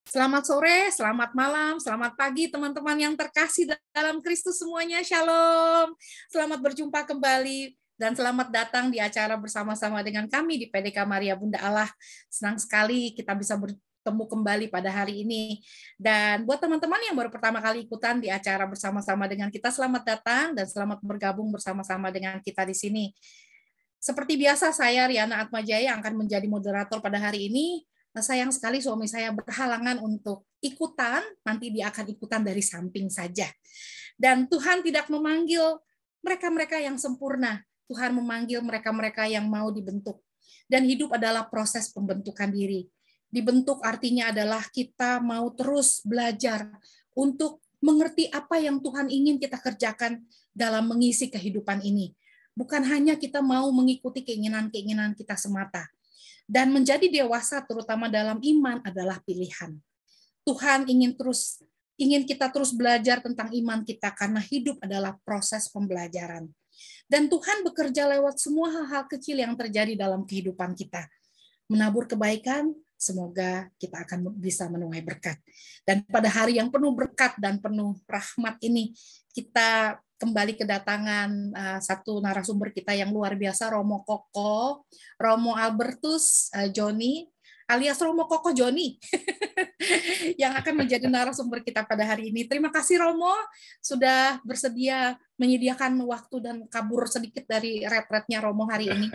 Selamat sore, selamat malam, selamat pagi teman-teman yang terkasih dalam Kristus semuanya. Shalom. Selamat berjumpa kembali dan selamat datang di acara bersama-sama dengan kami di PDK Maria Bunda Allah. Senang sekali kita bisa bertemu kembali pada hari ini. Dan buat teman-teman yang baru pertama kali ikutan di acara bersama-sama dengan kita, selamat datang dan selamat bergabung bersama-sama dengan kita di sini. Seperti biasa, saya Riana Atmajaya akan menjadi moderator pada hari ini. Sayang sekali suami saya berhalangan untuk ikutan, nanti dia akan ikutan dari samping saja. Dan Tuhan tidak memanggil mereka-mereka yang sempurna, Tuhan memanggil mereka-mereka yang mau dibentuk. Dan hidup adalah proses pembentukan diri. Dibentuk artinya adalah kita mau terus belajar untuk mengerti apa yang Tuhan ingin kita kerjakan dalam mengisi kehidupan ini. Bukan hanya kita mau mengikuti keinginan-keinginan kita semata. Dan menjadi dewasa terutama dalam iman adalah pilihan. Tuhan ingin kita terus belajar tentang iman kita karena hidup adalah proses pembelajaran. Dan Tuhan bekerja lewat semua hal-hal kecil yang terjadi dalam kehidupan kita. Menabur kebaikan, semoga kita akan bisa menuai berkat. Dan pada hari yang penuh berkat dan penuh rahmat ini, kita kembali kedatangan satu narasumber kita yang luar biasa, Romo Koko, Romo Albertus Joni, alias Romo Koko Joni, yang akan menjadi narasumber kita pada hari ini. Terima kasih Romo, sudah bersedia menyediakan waktu dan kabur sedikit dari retretnya Romo hari ini.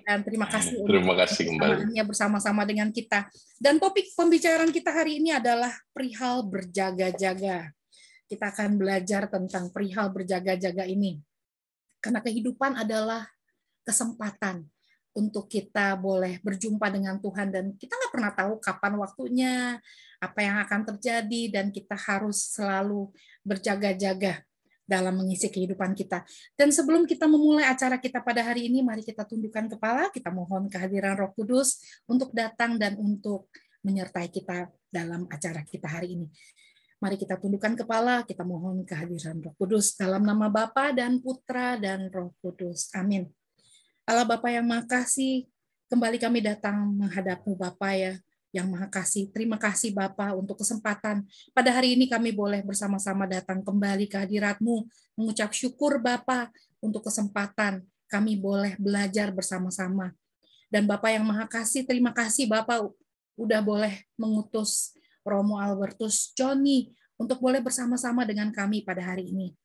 Dan terima kasih Terima kasih kembali bersama-sama dengan kita. Dan topik pembicaraan kita hari ini adalah perihal berjaga-jaga. Kita akan belajar tentang perihal berjaga-jaga ini. Karena kehidupan adalah kesempatan untuk kita boleh berjumpa dengan Tuhan dan kita nggak pernah tahu kapan waktunya, apa yang akan terjadi, dan kita harus selalu berjaga-jaga dalam mengisi kehidupan kita. Dan sebelum kita memulai acara kita pada hari ini, mari kita tundukkan kepala, kita mohon kehadiran Roh Kudus untuk datang dan untuk menyertai kita dalam acara kita hari ini. Mari kita tundukkan kepala, kita mohon kehadiran Roh Kudus dalam nama Bapa dan Putra dan Roh Kudus. Amin. Allah Bapa yang Maha Kasih, kembali kami datang menghadap-Mu Bapa yang Maha Kasih. Terima kasih Bapa untuk kesempatan. Pada hari ini kami boleh bersama-sama datang kembali ke hadirat-Mu, mengucap syukur Bapa untuk kesempatan kami boleh belajar bersama-sama. Dan Bapa yang Maha Kasih, terima kasih Bapa udah boleh mengutus Romo Albertus Joni untuk boleh bersama-sama dengan kami pada hari ini.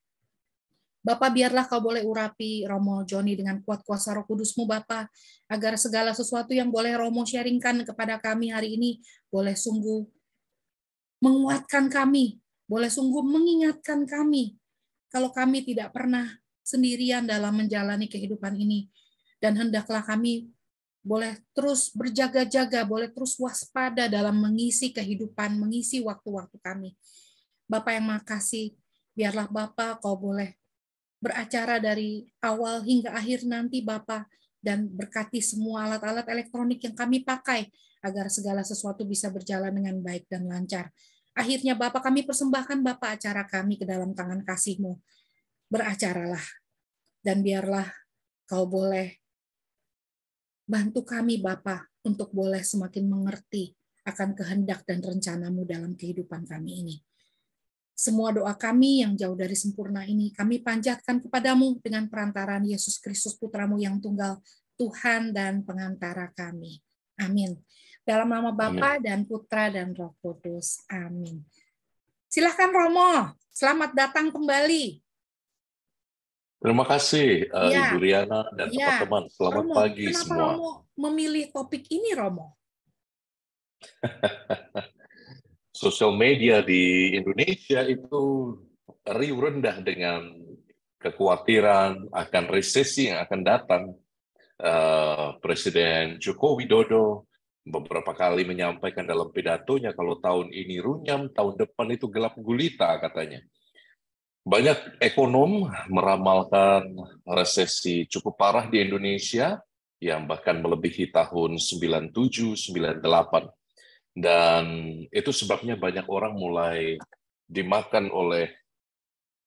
Bapak, biarlah Kau boleh urapi Romo Joni dengan kuat kuasa Roh Kudus-Mu, Bapak, agar segala sesuatu yang boleh Romo sharingkan kepada kami hari ini boleh sungguh menguatkan kami, boleh sungguh mengingatkan kami kalau kami tidak pernah sendirian dalam menjalani kehidupan ini. Dan hendaklah kami boleh terus berjaga-jaga, boleh terus waspada dalam mengisi kehidupan, mengisi waktu-waktu kami. Bapak yang Maha Kasih, biarlah Bapak Kau boleh beracara dari awal hingga akhir nanti Bapak, dan berkati semua alat-alat elektronik yang kami pakai, agar segala sesuatu bisa berjalan dengan baik dan lancar. Akhirnya Bapak, kami persembahkan Bapak acara kami ke dalam tangan kasih-Mu. Beracaralah, dan biarlah Kau boleh bantu kami Bapa untuk boleh semakin mengerti akan kehendak dan rencana-Mu dalam kehidupan kami ini. Semua doa kami yang jauh dari sempurna ini kami panjatkan kepadamu dengan perantaraan Yesus Kristus Putra-Mu yang tunggal, Tuhan dan pengantara kami. Amin. Dalam nama Bapa dan Putra dan Roh Kudus. Amin. Silahkan Romo, selamat datang kembali. Terima kasih Ibu Riana dan teman-teman. Selamat Romo, pagi kenapa semua. Romo memilih topik ini, Romo? Sosial media di Indonesia itu riuh rendah dengan kekhawatiran akan resesi yang akan datang. Presiden Joko Widodo beberapa kali menyampaikan dalam pidatonya kalau tahun ini runyam, tahun depan itu gelap gulita katanya. Banyak ekonom meramalkan resesi cukup parah di Indonesia yang bahkan melebihi tahun 97, 98. Dan itu sebabnya banyak orang mulai dimakan oleh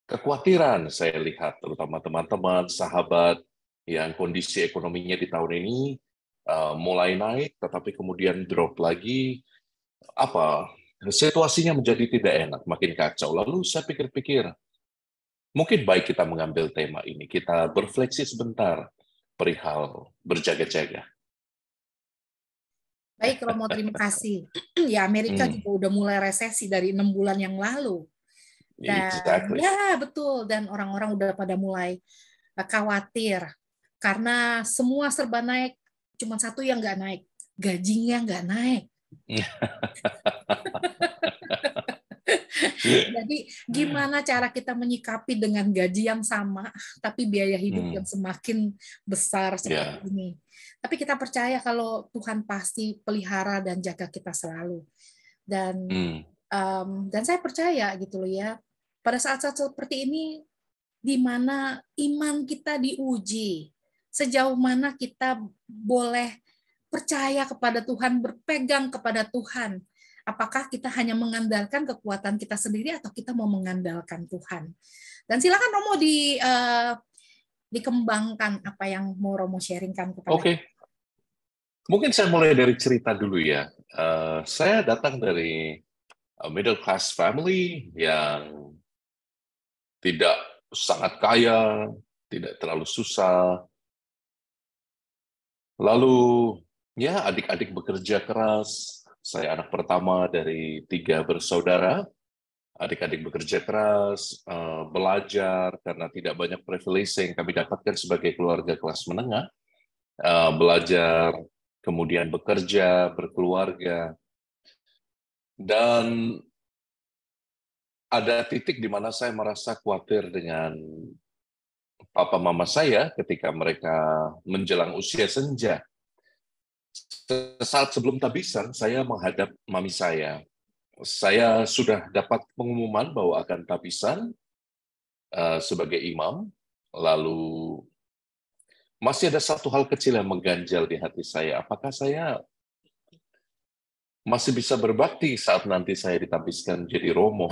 kekhawatiran, saya lihat, terutama teman-teman, sahabat yang kondisi ekonominya di tahun ini mulai naik, tetapi kemudian drop lagi. apa situasinya menjadi tidak enak, makin kacau. Lalu saya pikir-pikir, mungkin baik kita mengambil tema ini, kita berefleksi sebentar perihal berjaga-jaga. Baik, Romo, terima kasih. Ya, Amerika Hmm, juga udah mulai resesi dari 6 bulan yang lalu. Dan exactly. ya, betul. Dan orang-orang udah pada mulai khawatir. Karena semua serba naik, cuma satu yang nggak naik. Gajinya nggak naik. Jadi gimana cara kita menyikapi dengan gaji yang sama, tapi biaya hidup yang Hmm, semakin besar seperti ya, ini. Tapi kita percaya kalau Tuhan pasti pelihara dan jaga kita selalu. Dan hmm, dan saya percaya gitu loh ya, pada saat-saat seperti ini, di mana iman kita diuji, sejauh mana kita boleh percaya kepada Tuhan, berpegang kepada Tuhan. Apakah kita hanya mengandalkan kekuatan kita sendiri atau kita mau mengandalkan Tuhan? Dan silakan Romo dikembangkan apa yang mau Romo sharingkan kepada kita. oke. Mungkin saya mulai dari cerita dulu ya. Saya datang dari middle class family yang tidak sangat kaya, tidak terlalu susah. Lalu ya adik-adik bekerja keras. Saya anak pertama dari 3 bersaudara. Adik-adik bekerja keras, belajar karena tidak banyak privilege yang kami dapatkan sebagai keluarga kelas menengah. Belajar, kemudian bekerja, berkeluarga. Dan ada titik di mana saya merasa khawatir dengan papa mama saya ketika mereka menjelang usia senja. Saat sebelum tabisan, saya menghadap mami saya. Saya sudah dapat pengumuman bahwa akan tabisan sebagai imam, lalu masih ada satu hal kecil yang mengganjal di hati saya. Apakah saya masih bisa berbakti saat nanti saya ditabiskan jadi romo?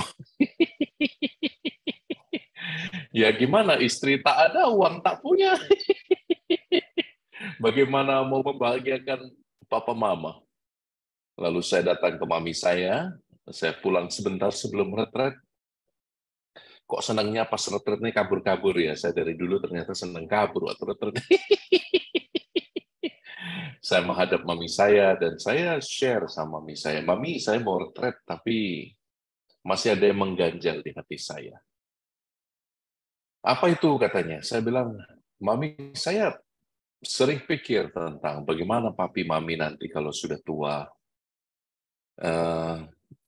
Ya gimana, istri tak ada, uang tak punya. Bagaimana mau membahagiakan papa mama? Lalu saya datang ke mami saya pulang sebentar sebelum retret. Kok senangnya pas retretnya kabur-kabur ya? Saya dari dulu ternyata senang kabur waktu retret. Saya menghadap mami saya dan saya share sama mami saya. Mami, saya mau retret tapi masih ada yang mengganjal di hati saya. Apa itu katanya? Saya bilang, mami, saya sering pikir tentang bagaimana papi mami nanti kalau sudah tua. Eh,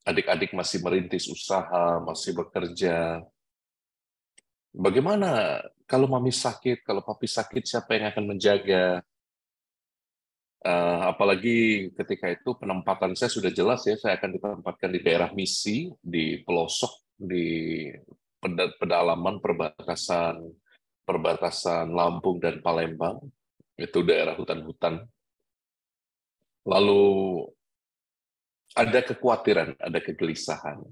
Adik-adik masih merintis usaha, masih bekerja. Bagaimana kalau mami sakit, kalau papi sakit, siapa yang akan menjaga? Apalagi ketika itu penempatan saya sudah jelas ya, saya akan ditempatkan di daerah misi, di pelosok, di pedalaman perbatasan perbatasan Lampung dan Palembang, itu daerah hutan-hutan. Lalu ada kekhawatiran, ada kegelisahan.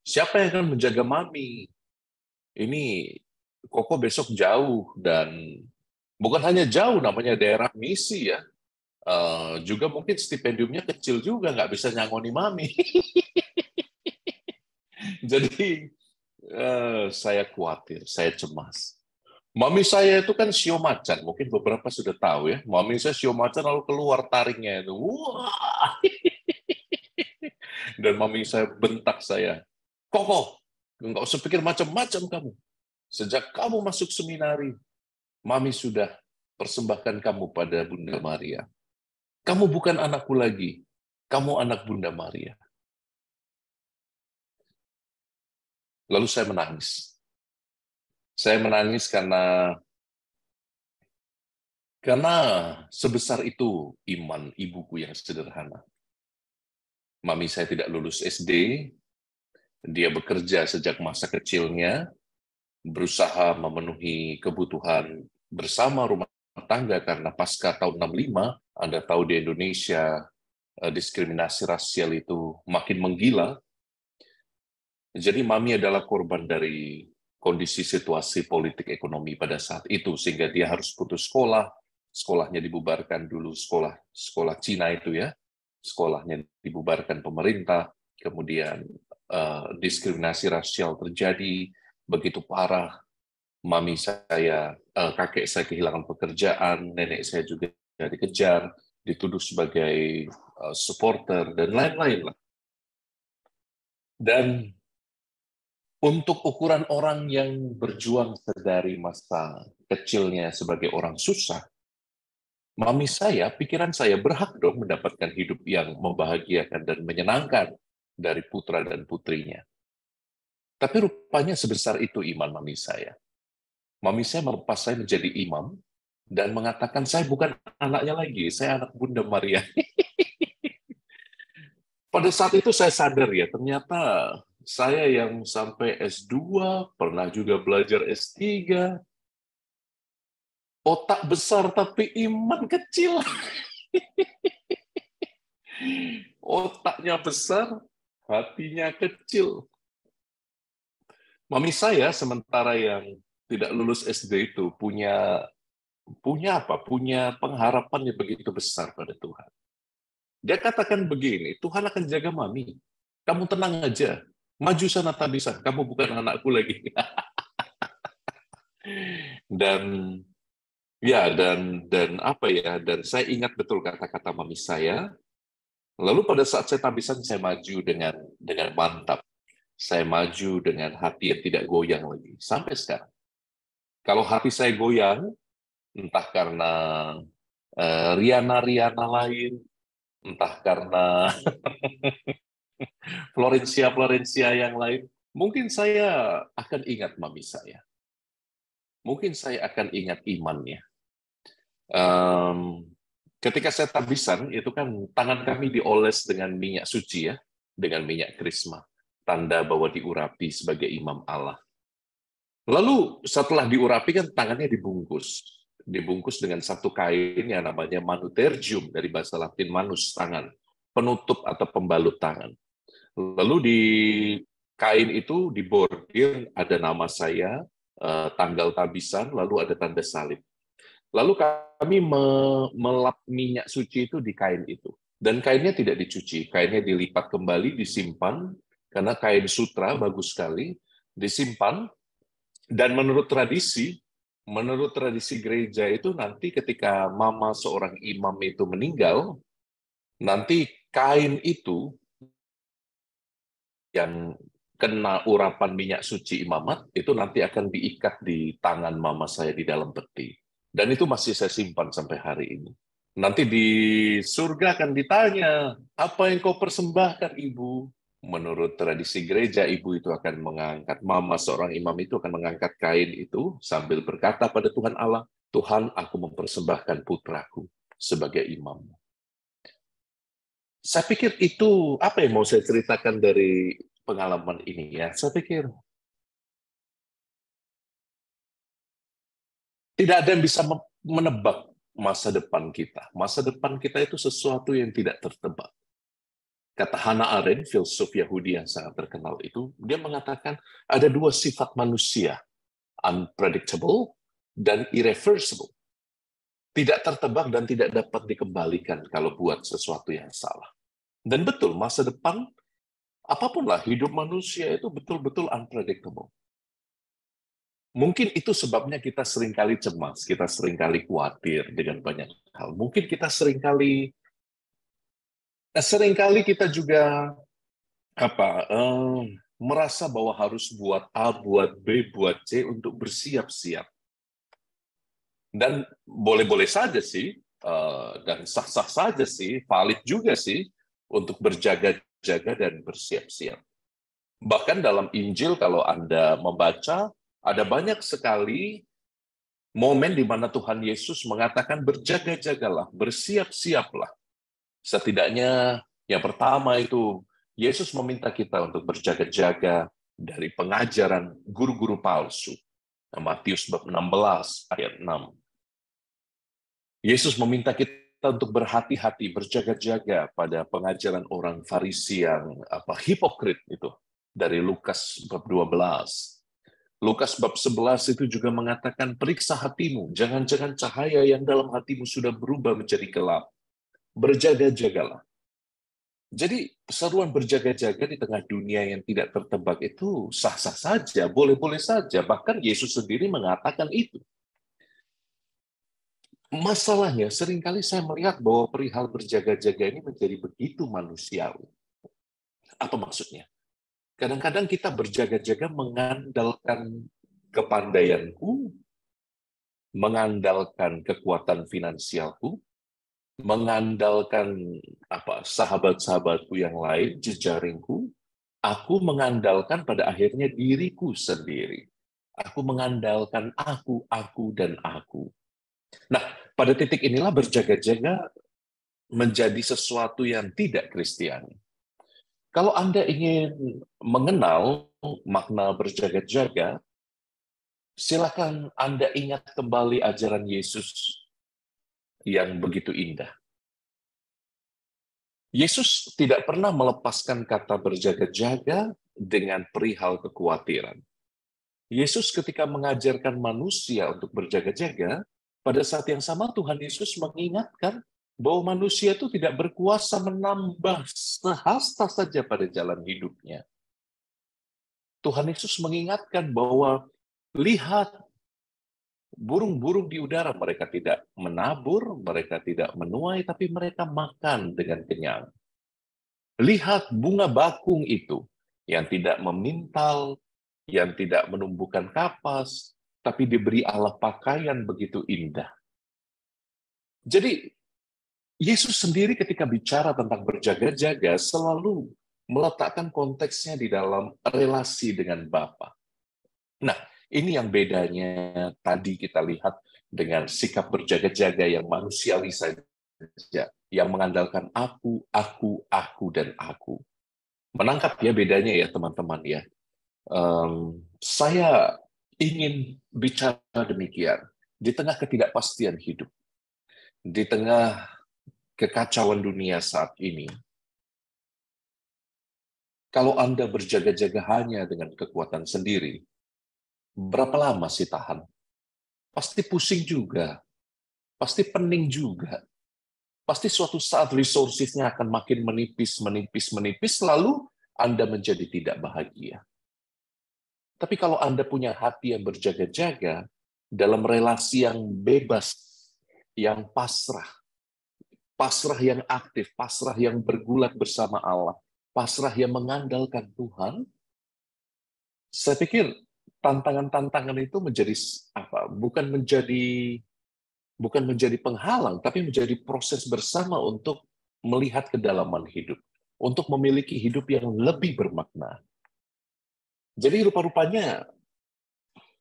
Siapa yang akan menjaga mami? Ini Koko besok jauh dan bukan hanya jauh, namanya daerah misi ya. Juga mungkin stipendiumnya kecil juga, nggak bisa nyangoni mami. Jadi saya khawatir, saya cemas. Mami saya itu kan sio macan, mungkin beberapa sudah tahu ya. Mami saya sio macan lalu keluar taringnya itu. Wah! Dan mami saya bentak saya. Koko, nggak usah pikir macam-macam kamu. Sejak kamu masuk seminari, mami sudah persembahkan kamu pada Bunda Maria. Kamu bukan anakku lagi, kamu anak Bunda Maria. Lalu saya menangis. Saya menangis karena sebesar itu iman ibuku yang sederhana. Mami saya tidak lulus SD, dia bekerja sejak masa kecilnya, berusaha memenuhi kebutuhan bersama rumah tangga karena pasca tahun 65, Anda tahu di Indonesia diskriminasi rasial itu makin menggila. Jadi mami adalah korban dari kondisi situasi politik ekonomi pada saat itu sehingga dia harus putus sekolah, sekolahnya dibubarkan dulu, sekolah Cina itu ya. sekolahnya dibubarkan pemerintah, kemudian diskriminasi rasial terjadi begitu parah. Mami saya, kakek saya kehilangan pekerjaan, nenek saya juga dikejar, dituduh sebagai supporter, dan lain-lain lah. Dan untuk ukuran orang yang berjuang dari masa kecilnya sebagai orang susah, mami saya, pikiran saya berhak dong mendapatkan hidup yang membahagiakan dan menyenangkan dari putra dan putrinya. Tapi rupanya sebesar itu iman mami saya. Mami saya melepas saya menjadi imam dan mengatakan, saya bukan anaknya lagi, saya anak Bunda Maria. Pada saat itu saya sadar ya, ternyata saya yang sampai S2, pernah juga belajar S3, otak besar tapi iman kecil. Otaknya besar, hatinya kecil. Mami saya sementara yang tidak lulus SD itu punya apa? Punya pengharapan yang begitu besar pada Tuhan. Dia katakan begini, Tuhan akan jaga mami. Kamu tenang aja. Maju sana Tabisa, kamu bukan anakku lagi. Dan ya dan apa ya? Dan saya ingat betul kata-kata mami saya. Lalu pada saat saya tabisan, saya maju dengan mantap. Saya maju dengan hati yang tidak goyang lagi sampai sekarang. Kalau hati saya goyang, entah karena Riana lain, entah karena Florencia yang lain, mungkin saya akan ingat mami saya. Mungkin saya akan ingat imannya. Ketika saya tabisan, itu kan tangan kami dioles dengan minyak suci ya, dengan minyak krisma, tanda bahwa diurapi sebagai imam Allah. Lalu setelah diurapi kan tangannya dibungkus dengan satu kain yang namanya manutergium, dari bahasa Latin manus, tangan, penutup atau pembalut tangan. Lalu di kain itu dibordir ada nama saya, tanggal tabisan, lalu ada tanda salib. Lalu kami melap minyak suci itu di kain itu. Dan kainnya tidak dicuci, kainnya dilipat kembali, disimpan, karena kain sutra bagus sekali, disimpan. Dan menurut tradisi gereja itu nanti ketika mama seorang imam itu meninggal, nanti kain itu yang kena urapan minyak suci imamat, itu nanti akan diikat di tangan mama saya di dalam peti. Dan itu masih saya simpan sampai hari ini. Nanti di surga akan ditanya, apa yang kau persembahkan ibu? Menurut tradisi gereja, ibu itu akan mengangkat, mama seorang imam itu akan mengangkat kain itu sambil berkata pada Tuhan Allah, Tuhan, aku mempersembahkan putraku sebagai imam. Saya pikir itu apa yang mau saya ceritakan dari pengalaman ini ya. Saya pikir tidak ada yang bisa menebak masa depan kita. Masa depan kita itu sesuatu yang tidak tertebak. Kata Hannah Arendt, filsuf Yahudi yang sangat terkenal itu, dia mengatakan ada dua sifat manusia, unpredictable dan irreversible. Tidak tertebak dan tidak dapat dikembalikan kalau buat sesuatu yang salah. Dan betul, masa depan, apapun lah, hidup manusia itu betul-betul unpredictable. Mungkin itu sebabnya kita seringkali cemas, kita seringkali khawatir dengan banyak hal. Mungkin kita seringkali kita juga merasa bahwa harus buat A, buat B, buat C untuk bersiap-siap. Dan boleh-boleh saja sih, dan sah-sah saja sih, valid juga sih untuk berjaga-jaga dan bersiap-siap. Bahkan dalam Injil kalau Anda membaca, ada banyak sekali momen di mana Tuhan Yesus mengatakan berjaga-jagalah, bersiap-siaplah. Setidaknya yang pertama itu Yesus meminta kita untuk berjaga-jaga dari pengajaran guru-guru palsu. Matius bab 16 ayat 6. Yesus meminta kita untuk berhati-hati, berjaga-jaga pada pengajaran orang Farisi yang hipokrit itu dari Lukas bab 12. Lukas bab 11 itu juga mengatakan, periksa hatimu, jangan-jangan cahaya yang dalam hatimu sudah berubah menjadi gelap. Berjaga-jagalah. Jadi seruan berjaga-jaga di tengah dunia yang tidak tertebak itu sah-sah saja, boleh-boleh saja. Bahkan Yesus sendiri mengatakan itu. Masalahnya, seringkali saya melihat bahwa perihal berjaga-jaga ini menjadi begitu manusiawi. Apa maksudnya? Kadang-kadang kita berjaga-jaga mengandalkan kepandaianku, mengandalkan kekuatan finansialku, mengandalkan sahabat-sahabatku yang lain, jejaringku. Aku mengandalkan pada akhirnya diriku sendiri. Aku mengandalkan aku, dan aku. Nah, pada titik inilah berjaga-jaga menjadi sesuatu yang tidak Kristiani. Kalau Anda ingin mengenal makna berjaga-jaga, silakan Anda ingat kembali ajaran Yesus yang begitu indah. Yesus tidak pernah melepaskan kata berjaga-jaga dengan perihal kekhawatiran. Yesus ketika mengajarkan manusia untuk berjaga-jaga, pada saat yang sama Tuhan Yesus mengingatkan bahwa manusia itu tidak berkuasa menambah sehasta saja pada jalan hidupnya. Tuhan Yesus mengingatkan bahwa lihat burung-burung di udara, mereka tidak menabur, mereka tidak menuai, tapi mereka makan dengan kenyang. Lihat bunga bakung itu, yang tidak memintal, yang tidak menumbuhkan kapas, tapi diberi Allah pakaian begitu indah. Jadi, Yesus sendiri ketika bicara tentang berjaga-jaga, selalu meletakkan konteksnya di dalam relasi dengan Bapa. Nah, ini yang bedanya tadi kita lihat dengan sikap berjaga-jaga yang manusiawi saja, yang mengandalkan aku, dan aku. Menangkap ya bedanya ya teman-teman ya. Saya ingin bicara demikian. Di tengah ketidakpastian hidup, di tengah kekacauan dunia saat ini, kalau Anda berjaga-jaga hanya dengan kekuatan sendiri, berapa lama sih tahan? Pasti pusing juga, pasti pening juga. Pasti suatu saat resources-nya akan makin menipis, lalu Anda menjadi tidak bahagia. Tapi kalau Anda punya hati yang berjaga-jaga, dalam relasi yang bebas, yang pasrah yang aktif, pasrah yang bergulat bersama Allah, pasrah yang mengandalkan Tuhan, saya pikir tantangan-tantangan itu menjadi bukan menjadi penghalang, tapi menjadi proses bersama untuk melihat kedalaman hidup, untuk memiliki hidup yang lebih bermakna. Jadi rupa-rupanya,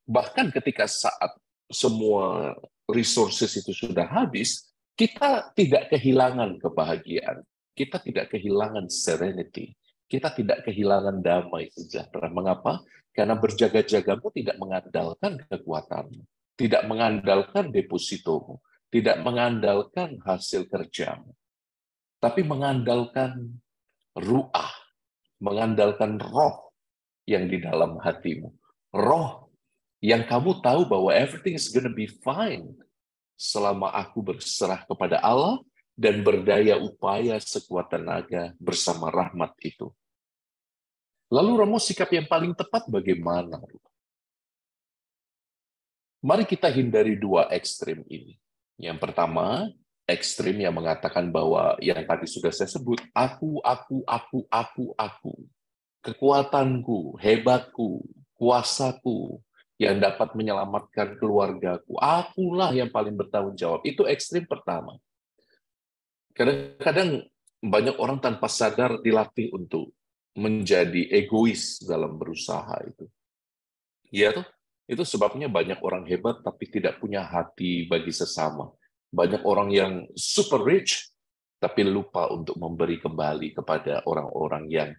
bahkan ketika saat semua resources itu sudah habis, kita tidak kehilangan kebahagiaan, kita tidak kehilangan serenity, kita tidak kehilangan damai sejahtera. Mengapa? Karena berjaga-jagamu tidak mengandalkan kekuatanmu, tidak mengandalkan depositomu, tidak mengandalkan hasil kerjamu, tapi mengandalkan ruah, mengandalkan roh yang di dalam hatimu. Roh yang kamu tahu bahwa everything is gonna be fine selama aku berserah kepada Allah dan berdaya upaya sekuat tenaga bersama rahmat itu. Lalu Romo, sikap yang paling tepat bagaimana? Mari kita hindari dua ekstrim ini. Yang pertama, ekstrim yang mengatakan bahwa yang tadi sudah saya sebut, aku. Kekuatanku, hebatku, kuasaku, yang dapat menyelamatkan keluargaku. Akulah yang paling bertanggung jawab. Itu ekstrim pertama. Kadang-kadang banyak orang tanpa sadar dilatih untuk menjadi egois dalam berusaha itu. Ya tuh, itu sebabnya banyak orang hebat tapi tidak punya hati bagi sesama. Banyak orang yang super rich tapi lupa untuk memberi kembali kepada orang-orang yang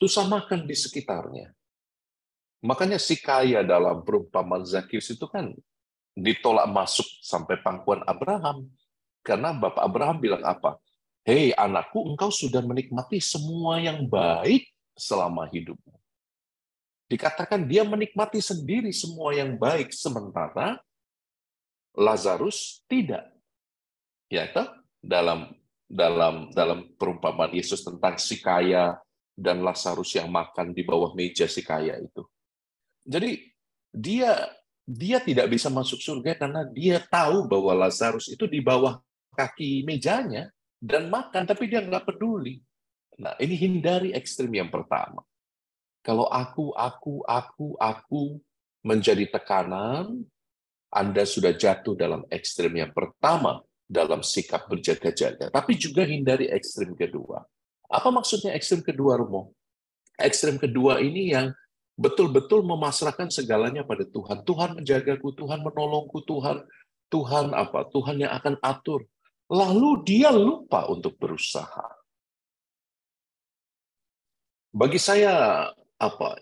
susah makan di sekitarnya. Makanya si kaya dalam perumpamaan Zakius itu kan ditolak masuk sampai pangkuan Abraham. Karena Bapak Abraham bilang apa? Hei anakku, engkau sudah menikmati semua yang baik selama hidupmu. Dikatakan dia menikmati sendiri semua yang baik, sementara Lazarus tidak. Ya, dalam dalam perumpamaan Yesus tentang si kaya dan Lazarus yang makan di bawah meja si kaya itu. Jadi dia tidak bisa masuk surga karena dia tahu bahwa Lazarus itu di bawah kaki mejanya dan makan, tapi dia nggak peduli. Nah, ini hindari ekstrim yang pertama. Kalau aku menjadi tekanan, Anda sudah jatuh dalam ekstrim yang pertama dalam sikap berjaga-jaga. Tapi juga hindari ekstrim kedua. Apa maksudnya ekstrim kedua, Romo? Ekstrim kedua ini yang betul-betul memasrahkan segalanya pada Tuhan. Tuhan menjagaku, Tuhan menolongku, Tuhan apa? Tuhan yang akan atur. Lalu dia lupa untuk berusaha. Bagi saya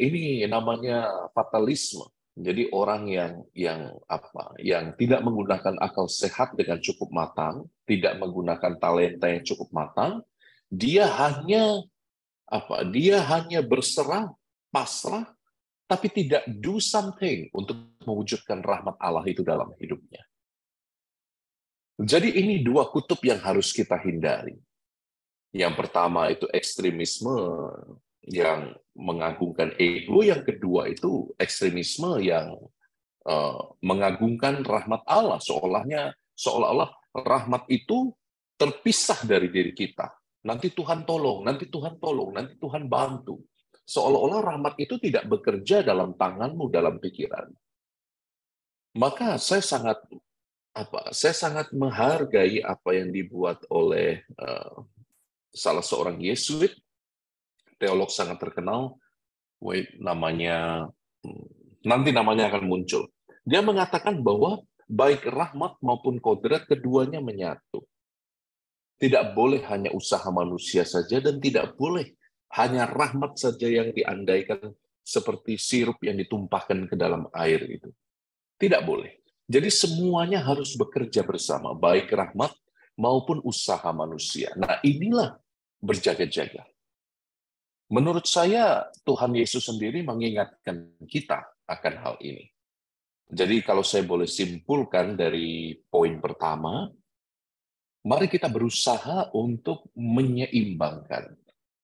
ini namanya fatalisme. Jadi orang yang tidak menggunakan akal sehat dengan cukup matang, tidak menggunakan talenta yang cukup matang, dia hanya berserah, pasrah, tapi tidak do something untuk mewujudkan rahmat Allah itu dalam hidupnya. Jadi ini dua kutub yang harus kita hindari. Yang pertama itu ekstremisme yang mengagungkan ego, yang kedua itu ekstremisme yang mengagungkan rahmat Allah, seolah-olah rahmat itu terpisah dari diri kita. Nanti Tuhan tolong, nanti Tuhan tolong, nanti Tuhan bantu. Seolah-olah rahmat itu tidak bekerja dalam tanganmu, dalam pikiran. Maka saya sangat menghargai apa yang dibuat oleh salah seorang Yesuit, teolog sangat terkenal, nanti namanya akan muncul. Dia mengatakan bahwa baik rahmat maupun kodrat keduanya menyatu. Tidak boleh hanya usaha manusia saja dan tidak boleh hanya rahmat saja yang diandaikan seperti sirup yang ditumpahkan ke dalam air itu. Tidak boleh. Jadi semuanya harus bekerja bersama, baik rahmat maupun usaha manusia. Nah, inilah berjaga-jaga. Menurut saya, Tuhan Yesus sendiri mengingatkan kita akan hal ini. Jadi kalau saya boleh simpulkan dari poin pertama, mari kita berusaha untuk menyeimbangkan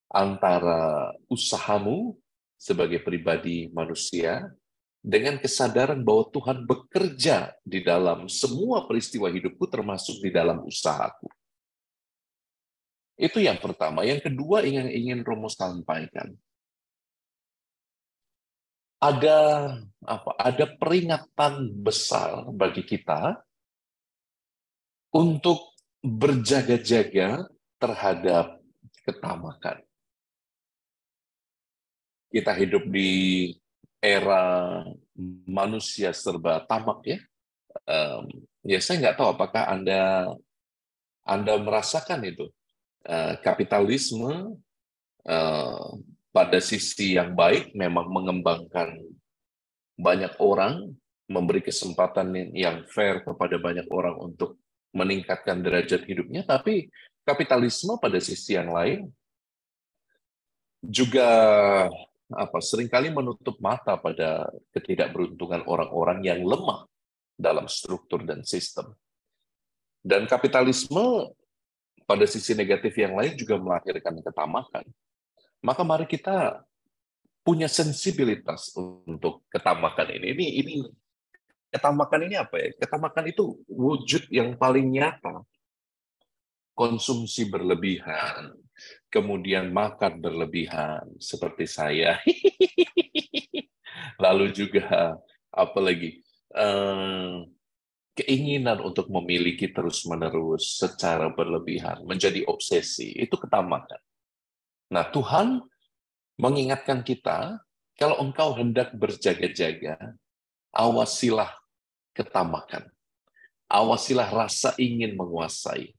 antara usahamu sebagai pribadi manusia dengan kesadaran bahwa Tuhan bekerja di dalam semua peristiwa hidupku, termasuk di dalam usahaku. Itu yang pertama. Yang kedua yang ingin Romo sampaikan. Ada peringatan besar bagi kita untuk berjaga-jaga terhadap ketamakan. Kita hidup di era manusia serba tamak ya. Saya nggak tahu apakah Anda merasakan itu. Kapitalisme pada sisi yang baik memang mengembangkan banyak orang, memberi kesempatan yang fair kepada banyak orang untuk meningkatkan derajat hidupnya, tapi kapitalisme pada sisi yang lain juga seringkali menutup mata pada ketidakberuntungan orang-orang yang lemah dalam struktur dan sistem. Dan kapitalisme pada sisi negatif yang lain juga melahirkan ketamakan. Maka mari kita punya sensibilitas untuk ketamakan ini. Ini ketamakan ini apa ya? Ketamakan itu wujud yang paling nyata. Konsumsi berlebihan, kemudian makan berlebihan seperti saya. Lalu juga apalagi keinginan untuk memiliki terus-menerus secara berlebihan, menjadi obsesi, itu ketamakan. Nah, Tuhan mengingatkan kita, kalau engkau hendak berjaga-jaga, awasilah ketamakan. Awasilah rasa ingin menguasai.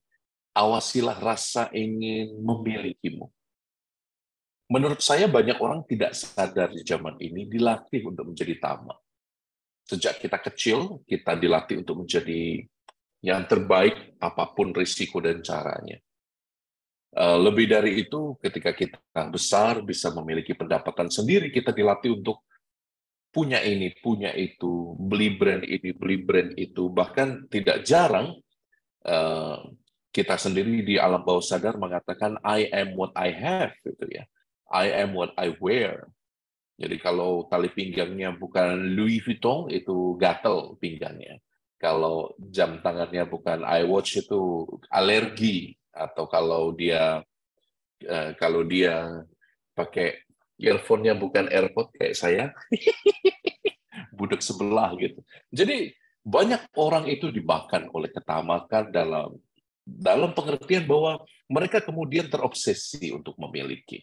Awasilah rasa ingin memilikimu. Menurut saya banyak orang tidak sadar di zaman ini dilatih untuk menjadi tamak. Sejak kita kecil, kita dilatih untuk menjadi yang terbaik apapun risiko dan caranya. Lebih dari itu, ketika kita besar, bisa memiliki pendapatan sendiri, kita dilatih untuk punya ini, punya itu, beli brand ini, beli brand itu. Bahkan tidak jarang, Kita sendiri di alam bawah sadar mengatakan I am what I have, gitu ya. I am what I wear. Jadi kalau tali pinggangnya bukan Louis Vuitton, itu gatel pinggangnya. Kalau jam tangannya bukan iWatch, itu alergi. Atau kalau dia pakai earphone-nya bukan AirPod kayak saya, budak sebelah gitu. Jadi banyak orang itu dimakan oleh ketamakan dalam pengertian bahwa mereka kemudian terobsesi untuk memiliki.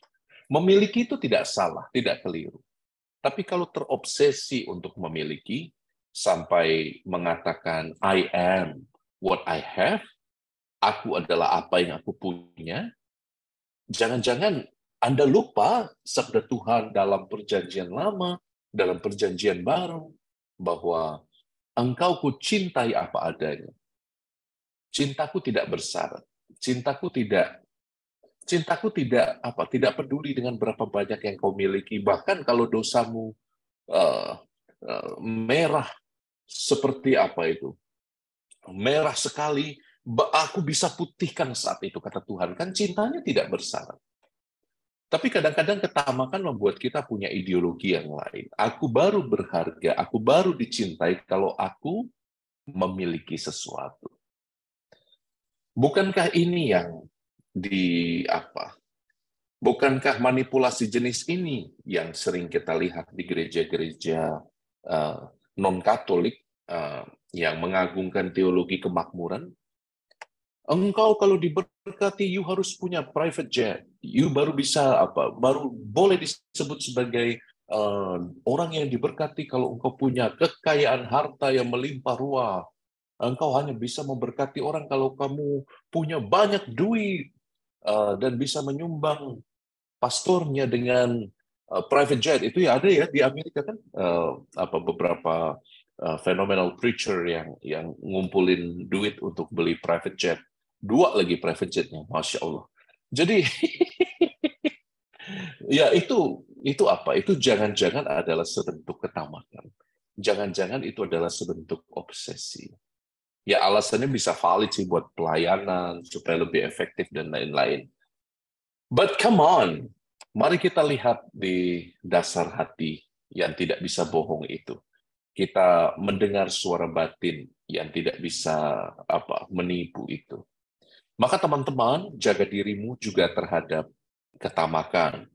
Memiliki itu tidak salah, tidak keliru. Tapi kalau terobsesi untuk memiliki, sampai mengatakan, I am what I have, aku adalah apa yang aku punya, jangan-jangan Anda lupa sabda Tuhan dalam perjanjian lama, dalam perjanjian baru, bahwa engkau kucintai apa adanya. Cintaku tidak bersyarat. Cintaku tidak peduli dengan berapa banyak yang kau miliki. Bahkan kalau dosamu uh, merah seperti apa itu, merah sekali, aku bisa putihkan saat itu, kata Tuhan. Kan cintanya tidak bersyarat. Tapi kadang-kadang ketamakan membuat kita punya ideologi yang lain. Aku baru berharga, aku baru dicintai kalau aku memiliki sesuatu. Bukankah ini yang Bukankah manipulasi jenis ini yang sering kita lihat di gereja-gereja non-Katolik yang mengagungkan teologi kemakmuran? Engkau kalau diberkati, you harus punya private jet. You baru boleh disebut sebagai orang yang diberkati kalau engkau punya kekayaan harta yang melimpah ruah. Engkau hanya bisa memberkati orang kalau kamu punya banyak duit dan bisa menyumbang pastornya dengan private jet. Itu ya ada ya di Amerika kan, beberapa phenomenal preacher yang ngumpulin duit untuk beli private jet. 2 lagi private jetnya, Masya Allah. Jadi ya itu apa? Itu jangan-jangan adalah sebentuk ketamakan. Jangan-jangan itu adalah sebentuk obsesi. Ya alasannya bisa valid sih buat pelayanan, supaya lebih efektif dan lain-lain. But come on, mari kita lihat di dasar hati yang tidak bisa bohong itu. Kita mendengar suara batin yang tidak bisa menipu itu. Maka teman-teman, jaga dirimu juga terhadap ketamakan.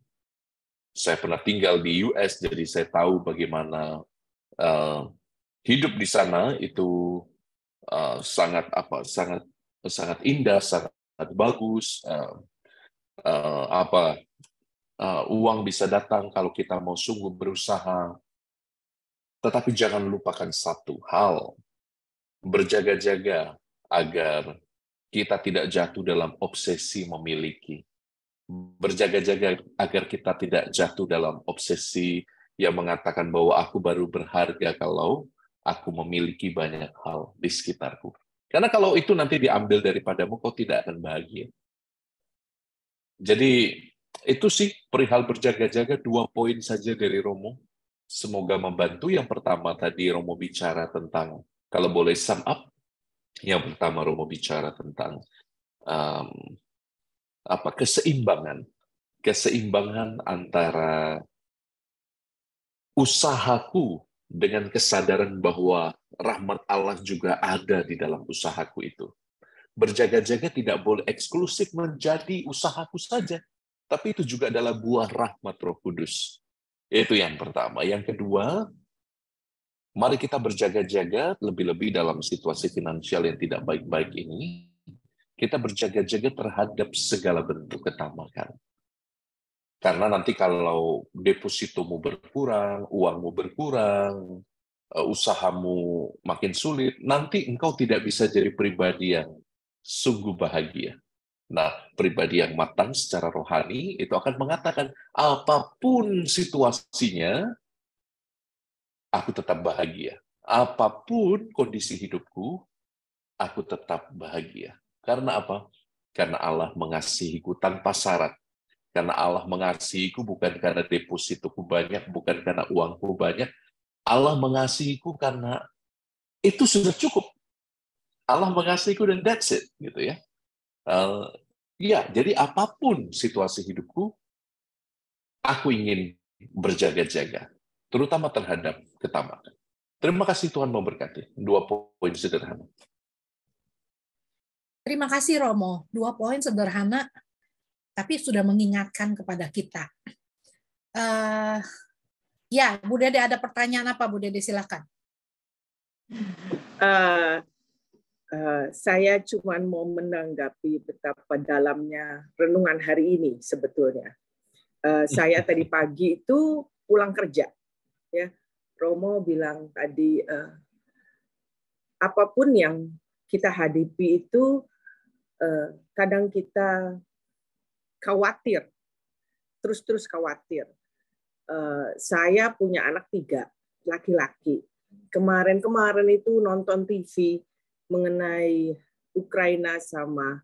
Saya pernah tinggal di US, jadi saya tahu bagaimana hidup di sana itu sangat indah, sangat bagus. Uang bisa datang kalau kita mau sungguh berusaha. Tetapi jangan lupakan satu hal, berjaga-jaga agar kita tidak jatuh dalam obsesi memiliki. Berjaga-jaga agar kita tidak jatuh dalam obsesi yang mengatakan bahwa aku baru berharga kalau aku memiliki banyak hal di sekitarku. Karena kalau itu nanti diambil daripadamu, kau tidak akan bahagia. Jadi itu sih perihal berjaga-jaga, 2 poin saja dari Romo. Semoga membantu. Yang pertama tadi Romo bicara tentang, kalau boleh sum up, yang pertama Romo bicara tentang keseimbangan antara usahaku dengan kesadaran bahwa rahmat Allah juga ada di dalam usahaku itu. Berjaga-jaga tidak boleh eksklusif menjadi usahaku saja, tapi itu juga adalah buah rahmat Roh Kudus. Itu yang pertama. Yang kedua, mari kita berjaga-jaga, lebih-lebih dalam situasi finansial yang tidak baik-baik ini, kita berjaga-jaga terhadap segala bentuk ketamakan. Karena nanti kalau depositomu berkurang, uangmu berkurang, usahamu makin sulit, nanti engkau tidak bisa jadi pribadi yang sungguh bahagia. Nah, pribadi yang matang secara rohani itu akan mengatakan, apapun situasinya, aku tetap bahagia. Apapun kondisi hidupku, aku tetap bahagia. Karena apa? Karena Allah mengasihiku tanpa syarat. Karena Allah mengasihiku bukan karena depositoku banyak, bukan karena uangku banyak. Allah mengasihiku karena itu sudah cukup. Allah mengasihiku dan that's it, gitu ya. Eh, ya, jadi apapun situasi hidupku, aku ingin berjaga-jaga, terutama terhadap ketamakan. Terima kasih, Tuhan memberkati. 2 poin sederhana. Terima kasih Romo. 2 poin sederhana, tapi sudah mengingatkan kepada kita. Ya, Bu Dede ada pertanyaan apa, Bu Dede? Silakan. Saya cuma mau menanggapi betapa dalamnya renungan hari ini sebetulnya. Saya tadi pagi itu pulang kerja, ya. Romo bilang tadi apapun yang kita hadapi itu kadang kita khawatir, terus khawatir. Saya punya anak 3, laki-laki. Kemarin itu nonton TV mengenai Ukraina sama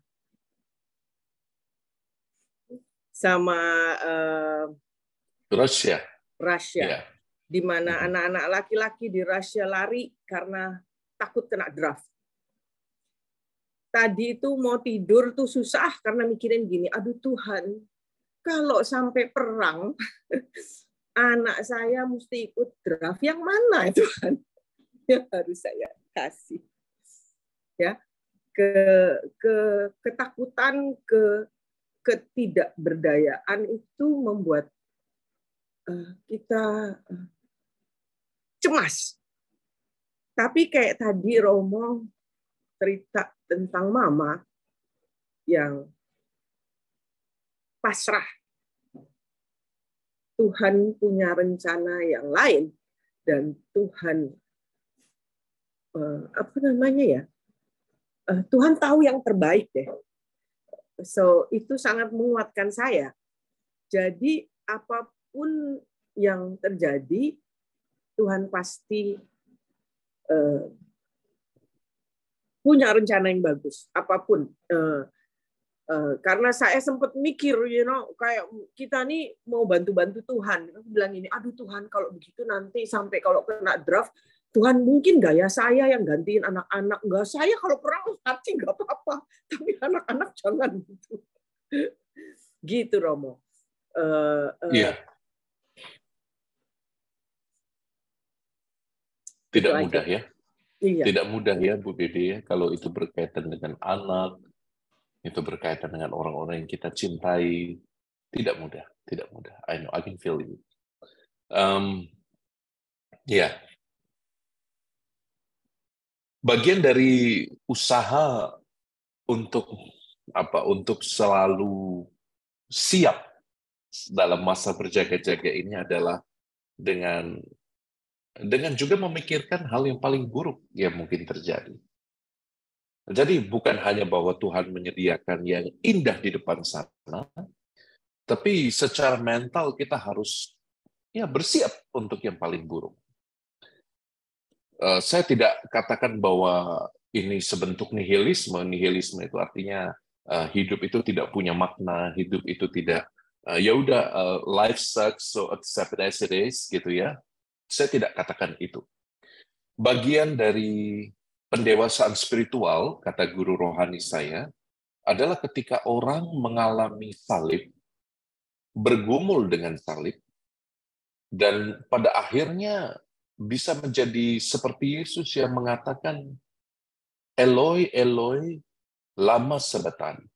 Rusia. Yeah. Di mana anak-anak laki-laki di Rusia lari karena takut kena draft. Tadi itu mau tidur tuh susah karena mikirin gini, aduh Tuhan, kalau sampai perang, anak saya mesti ikut draft, yang mana itu kan yang harus saya kasih, ya, ketakutan, ketidakberdayaan itu membuat kita cemas. Tapi kayak tadi Romo cerita tentang mama yang pasrah. Tuhan punya rencana yang lain dan Tuhan Tuhan tahu yang terbaik deh. So itu sangat menguatkan saya. Jadi apapun yang terjadi, Tuhan pasti punya rencana yang bagus. Apapun. Karena saya sempat mikir, kayak kita nih mau bantu-bantu Tuhan. Aku bilang ini, aduh Tuhan, kalau begitu nanti sampai kalau kena draft, Tuhan mungkin nggak ya saya yang gantiin anak-anak? Nggak, saya kalau perang mati nggak apa-apa. Tapi anak-anak jangan gitu. Gitu, Romo. Iya. Tidak mudah ya. Iya. Tidak mudah ya, Bu Dede, ya, kalau itu berkaitan dengan anak, itu berkaitan dengan orang-orang yang kita cintai. Tidak mudah, tidak mudah. I know, I can feel you. Ya. Bagian dari usaha untuk selalu siap dalam masa berjaga-jaga ini adalah dengan juga memikirkan hal yang paling buruk yang mungkin terjadi. Jadi bukan hanya bahwa Tuhan menyediakan yang indah di depan sana, tapi secara mental kita harus bersiap untuk yang paling buruk. Saya tidak katakan bahwa ini sebentuk nihilisme. Nihilisme itu artinya hidup itu tidak punya makna, hidup itu tidak life sucks, so accept it as it is, gitu ya. Saya tidak katakan itu. Bagian dari pendewasaan spiritual, kata guru rohani saya, adalah ketika orang mengalami salib, bergumul dengan salib, dan pada akhirnya bisa menjadi seperti Yesus yang mengatakan, Eloi, Eloi, lama sabachthani.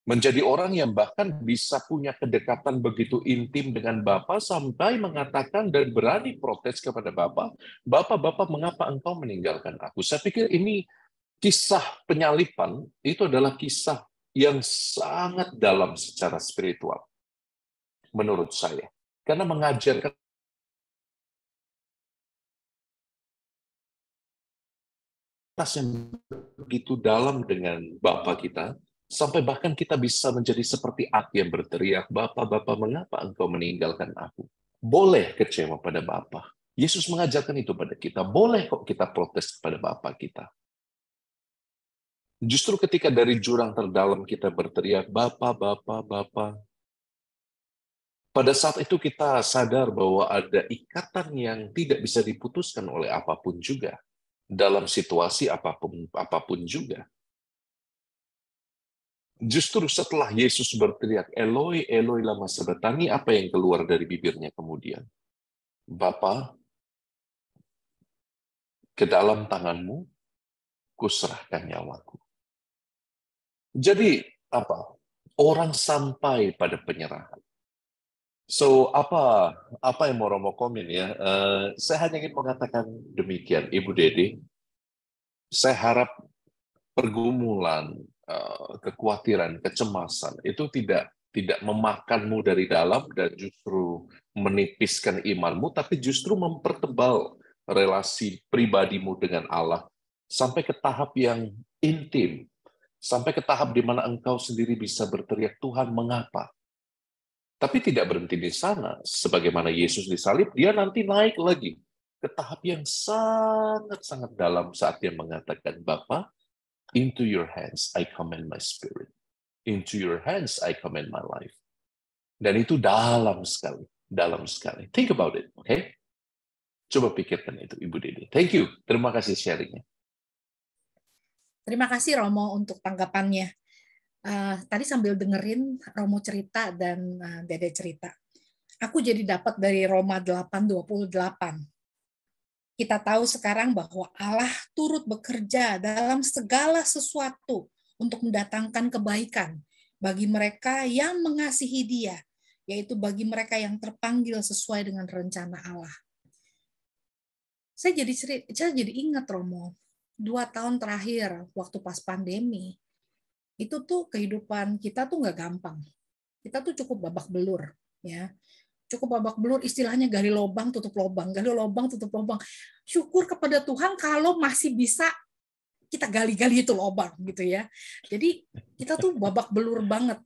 Menjadi orang yang bahkan bisa punya kedekatan begitu intim dengan Bapa sampai mengatakan dan berani protes kepada Bapa, Bapa, mengapa engkau meninggalkan aku? Saya pikir ini kisah penyalipan, itu adalah kisah yang sangat dalam secara spiritual, menurut saya. Karena mengajarkan yang begitu dalam dengan Bapa kita, sampai bahkan kita bisa menjadi seperti api yang berteriak, Bapa, mengapa engkau meninggalkan aku? Boleh kecewa pada Bapa. Yesus mengajarkan itu pada kita. Boleh kok kita protes kepada Bapa kita. Justru ketika dari jurang terdalam kita berteriak, Bapa, pada saat itu kita sadar bahwa ada ikatan yang tidak bisa diputuskan oleh apapun juga. Dalam situasi apapun juga. Justru setelah Yesus berteriak, Eloi, Eloi lama sabachthani, apa yang keluar dari bibirnya kemudian? Bapa, ke dalam tanganmu, kuserahkan nyawaku. Jadi, apa? Orang sampai pada penyerahan. So, apa yang mau Romo komen ya? Saya hanya ingin mengatakan demikian, Ibu Dede. Saya harap pergumulan, kekhawatiran, kecemasan itu tidak memakanmu dari dalam dan justru menipiskan imanmu, tapi justru mempertebal relasi pribadimu dengan Allah sampai ke tahap yang intim, sampai ke tahap di mana engkau sendiri bisa berteriak, Tuhan, mengapa? Tapi tidak berhenti di sana. Sebagaimana Yesus disalib, dia nanti naik lagi ke tahap yang sangat-sangat dalam saat dia mengatakan, Bapa, into your hands I commend my spirit. Into your hands I commend my life. Dan itu dalam sekali. Dalam sekali. Think about it, okay? Coba pikirkan itu, Ibu Dede. Thank you. Terima kasih sharingnya. Terima kasih Romo untuk tanggapannya. Tadi sambil dengerin Romo cerita dan Dede cerita, aku jadi dapat dari Roma 8:28. Kita tahu sekarang bahwa Allah turut bekerja dalam segala sesuatu untuk mendatangkan kebaikan bagi mereka yang mengasihi Dia, yaitu bagi mereka yang terpanggil sesuai dengan rencana Allah. Saya jadi ingat Romo, 2 tahun terakhir waktu pas pandemi, itu tuh kehidupan kita tuh nggak gampang. Kita tuh cukup babak belur, ya. Cukup babak belur, istilahnya gali lubang tutup lubang, gali lubang tutup lubang. Syukur kepada Tuhan kalau masih bisa kita gali-gali itu lubang gitu ya. Jadi kita tuh babak belur banget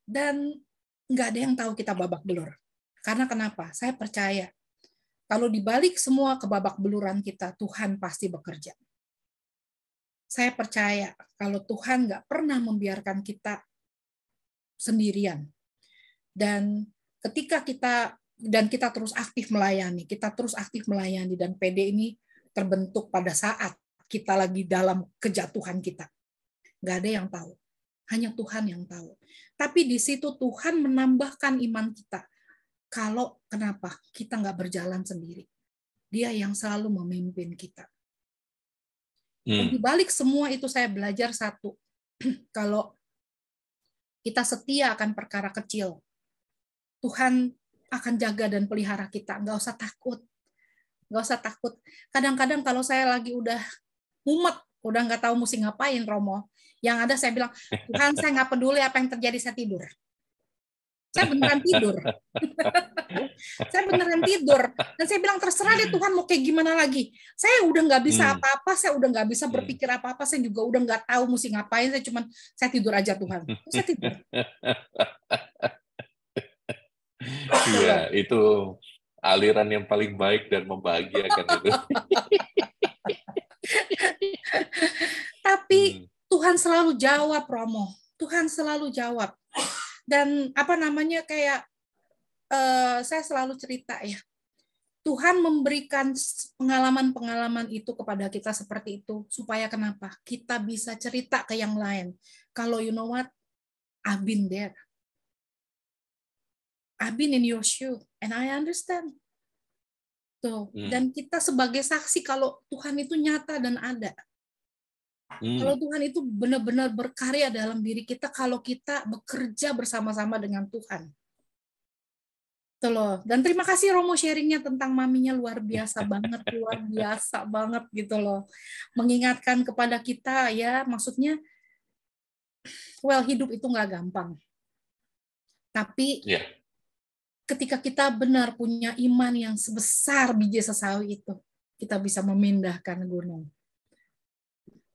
dan nggak ada yang tahu kita babak belur. Karena kenapa? Saya percaya kalau dibalik semua kebabak beluran kita, Tuhan pasti bekerja. Saya percaya kalau Tuhan nggak pernah membiarkan kita sendirian. Dan ketika kita terus aktif melayani, dan PD ini terbentuk pada saat kita lagi dalam kejatuhan kita. Nggak ada yang tahu. Hanya Tuhan yang tahu. Tapi di situ Tuhan menambahkan iman kita. Kalau kenapa kita nggak berjalan sendiri. Dia yang selalu memimpin kita. Dan di balik semua itu saya belajar satu. Kalau kita setia akan perkara kecil, Tuhan akan jaga dan pelihara kita. Nggak usah takut. Nggak usah takut. Kadang-kadang kalau saya lagi udah mumet, udah nggak tahu mesti ngapain, Romo, yang ada saya bilang, Tuhan, saya nggak peduli apa yang terjadi, saya tidur. Saya beneran tidur. Saya beneran tidur. Dan saya bilang, terserah deh Tuhan mau kayak gimana lagi. Saya udah nggak bisa apa-apa, saya udah nggak bisa berpikir apa-apa, saya juga udah nggak tahu mesti ngapain, saya tidur aja Tuhan. Saya tidur. Iya, itu aliran yang paling baik dan membahagiakan itu. Tapi Tuhan selalu jawab, Romo. Tuhan selalu jawab. Dan saya selalu cerita ya, Tuhan memberikan pengalaman-pengalaman itu kepada kita seperti itu, supaya kenapa? Kita bisa cerita ke yang lain. Kalau you know what, I've been there. I've been in your shoe, and I understand. Tuh. Dan kita sebagai saksi kalau Tuhan itu nyata dan ada. Kalau Tuhan itu benar-benar berkarya dalam diri kita, kalau kita bekerja bersama-sama dengan Tuhan. Tuh loh. Dan terima kasih Romo sharingnya tentang maminya, luar biasa banget gitu loh. Mengingatkan kepada kita ya, maksudnya, hidup itu nggak gampang. Tapi ketika kita benar punya iman yang sebesar biji sesawi itu, kita bisa memindahkan gunung.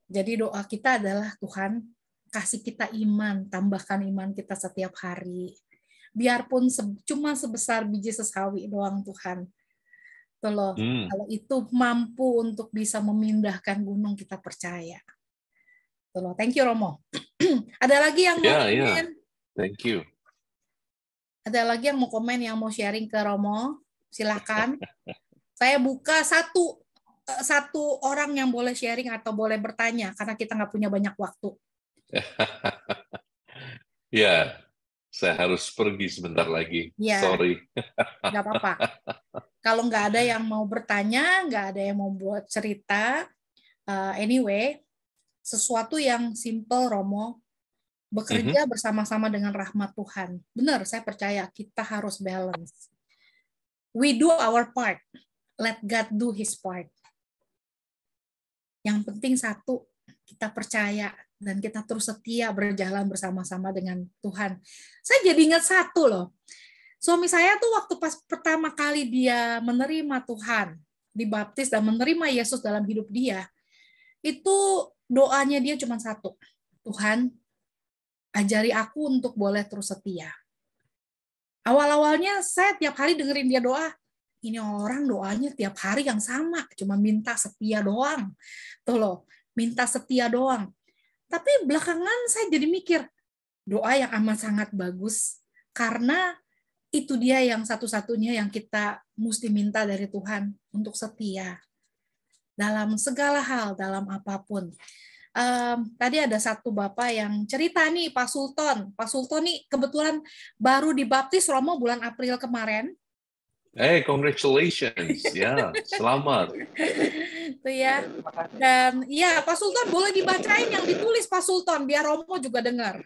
Jadi doa kita adalah, Tuhan, kasih kita iman, tambahkan iman kita setiap hari. Biarpun cuma sebesar biji sesawi doang, Tuhan. Tuh loh, kalau itu mampu untuk bisa memindahkan gunung, kita percaya. Tuh loh, thank you Romo. Ada lagi yang mau komen? Thank you. Ada lagi yang mau komen, yang mau sharing ke Romo? Silakan. Saya buka satu orang yang boleh sharing atau boleh bertanya, karena kita nggak punya banyak waktu. Ya, saya harus pergi sebentar lagi. Ya, Sorry. nggak apa-apa. Kalau nggak ada yang mau bertanya, nggak ada yang mau buat cerita, anyway, sesuatu yang simple, Romo, bekerja bersama-sama dengan rahmat Tuhan. Benar, saya percaya kita harus balance. We do our part. Let God do His part. Yang penting satu, kita percaya dan kita terus setia berjalan bersama-sama dengan Tuhan. Saya jadi ingat satu loh. Suami saya tuh waktu pas pertama kali dia menerima Tuhan, dibaptis dan menerima Yesus dalam hidup dia, itu doanya dia cuma satu. Tuhan, ajari aku untuk boleh terus setia. Awal-awalnya saya tiap hari dengerin dia doa. Ini orang doanya tiap hari yang sama, cuma minta setia doang. Tuh loh, minta setia doang. Tapi belakangan saya jadi mikir, doa yang amat sangat bagus, karena itu dia yang satu-satunya yang kita mesti minta dari Tuhan untuk setia. Dalam segala hal, dalam apapun. Tadi ada satu bapak yang cerita nih, Pak Sultan. Pak Sultan nih kebetulan baru dibaptis Romo bulan April kemarin. Hey, congratulations. Ya, selamat. Itu ya. Dan ya, Pak Sultan boleh dibacain yang ditulis Pak Sultan biar Romo juga dengar.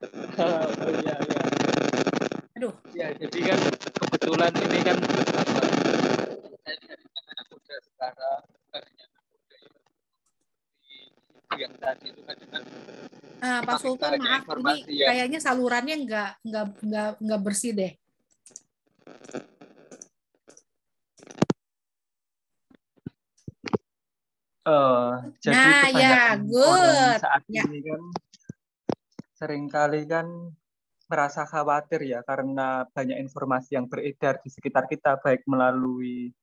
Iya. Aduh. Ya, jadi kan kebetulan ini kan saya ini kan anak muda sekarang, bukan hanya anak muda yang tadi itu kan dengan Pak Sultan, maaf, ini kayaknya salurannya nggak bersih deh. Jadi kebanyakan orang saat ini kan seringkali kan merasa khawatir ya karena banyak informasi yang beredar di sekitar kita, baik melalui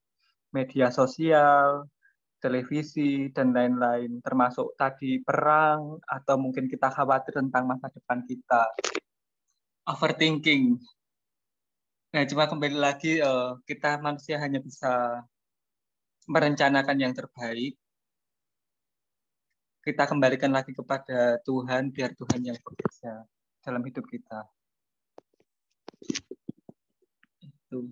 media sosial, televisi, dan lain-lain, termasuk tadi perang, atau mungkin kita khawatir tentang masa depan kita. Overthinking. Nah, cuma kembali lagi, kita manusia hanya bisa merencanakan yang terbaik. Kita kembalikan lagi kepada Tuhan, biar Tuhan yang bekerja dalam hidup kita. Itu.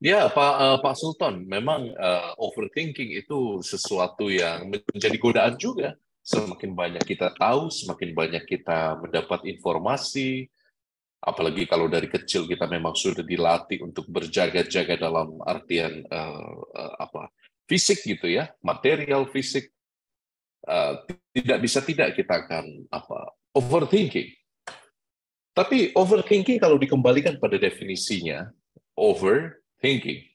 Ya, Pak Sultan, memang overthinking itu sesuatu yang menjadi godaan juga. Semakin banyak kita tahu, semakin banyak kita mendapat informasi. Apalagi kalau dari kecil kita memang sudah dilatih untuk berjaga-jaga dalam artian fisik gitu ya, material fisik. Tidak bisa tidak kita akan overthinking. Tapi overthinking kalau dikembalikan pada definisinya, overthinking,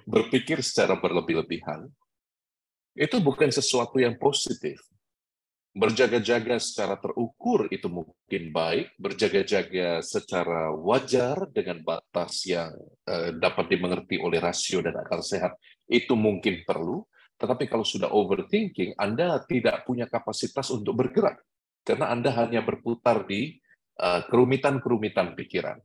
berpikir secara berlebih-lebihan, itu bukan sesuatu yang positif. Berjaga-jaga secara terukur itu mungkin baik, berjaga-jaga secara wajar dengan batas yang dapat dimengerti oleh rasio dan akal sehat, itu mungkin perlu, tetapi kalau sudah overthinking, Anda tidak punya kapasitas untuk bergerak, karena Anda hanya berputar di kerumitan-kerumitan pikiran.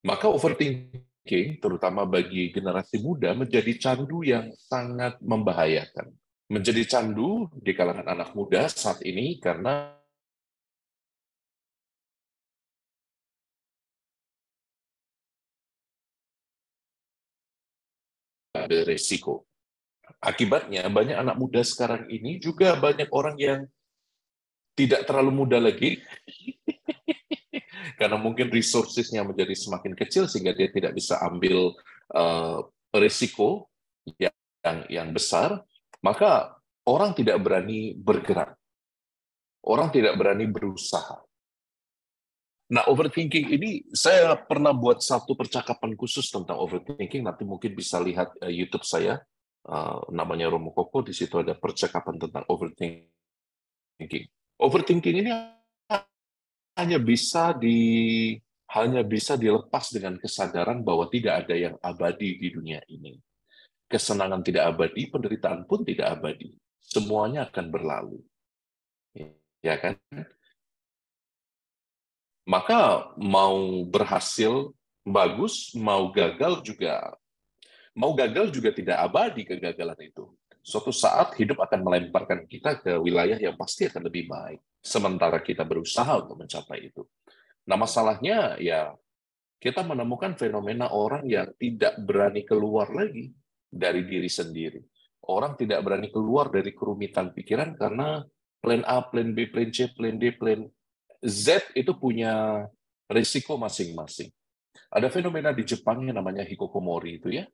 Maka overthinking, terutama bagi generasi muda, menjadi candu yang sangat membahayakan. Menjadi candu di kalangan anak muda saat ini karena ada resiko. Akibatnya banyak anak muda sekarang ini juga banyak orang yang tidak terlalu muda lagi karena mungkin resources-nya menjadi semakin kecil sehingga dia tidak bisa ambil risiko yang besar, maka orang tidak berani bergerak. Orang tidak berani berusaha. Nah, overthinking ini, saya pernah buat satu percakapan khusus tentang overthinking, nanti mungkin bisa lihat YouTube saya, namanya Romo Koko, di situ ada percakapan tentang overthinking. Overthinking ini hanya bisa dilepas dengan kesadaran bahwa tidak ada yang abadi di dunia ini. Kesenangan tidak abadi, penderitaan pun tidak abadi. Semuanya akan berlalu. Ya kan? Maka mau berhasil bagus, mau gagal juga tidak abadi kegagalan itu. suatu saat hidup akan melemparkan kita ke wilayah yang pasti akan lebih baik. Sementara kita berusaha untuk mencapai itu. Nah, masalahnya ya kita menemukan fenomena orang yang tidak berani keluar lagi dari diri sendiri. Orang tidak berani keluar dari kerumitan pikiran karena plan A, plan B, plan C, plan D, plan Z itu punya risiko masing-masing. Ada fenomena di Jepang yang namanya hikikomori itu ya.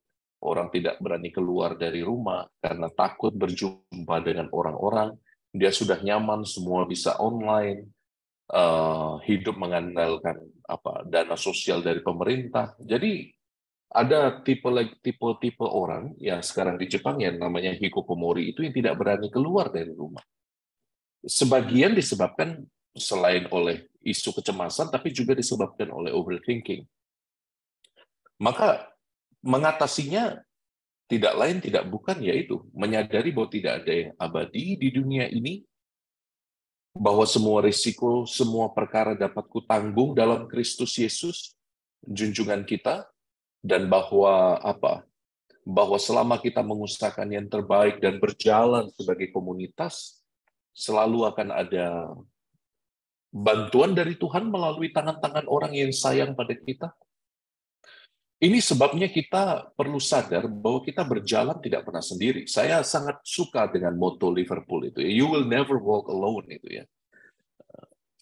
Orang tidak berani keluar dari rumah karena takut berjumpa dengan orang-orang. Dia sudah nyaman, semua bisa online. Hidup mengandalkan dana sosial dari pemerintah. Jadi ada tipe orang yang sekarang di Jepang yang namanya hikikomori itu yang tidak berani keluar dari rumah. Sebagian disebabkan selain oleh isu kecemasan, tapi juga disebabkan oleh overthinking. Maka mengatasinya tidak lain tidak bukan yaitu menyadari bahwa tidak ada yang abadi di dunia ini, bahwa semua risiko, semua perkara dapat kutanggung dalam Kristus Yesus, junjungan kita, dan bahwa bahwa selama kita mengusahakan yang terbaik dan berjalan sebagai komunitas, selalu akan ada bantuan dari Tuhan melalui tangan-tangan orang yang sayang pada kita. Ini sebabnya kita perlu sadar bahwa kita berjalan tidak pernah sendiri. Saya sangat suka dengan moto Liverpool itu. You will never walk alone itu ya.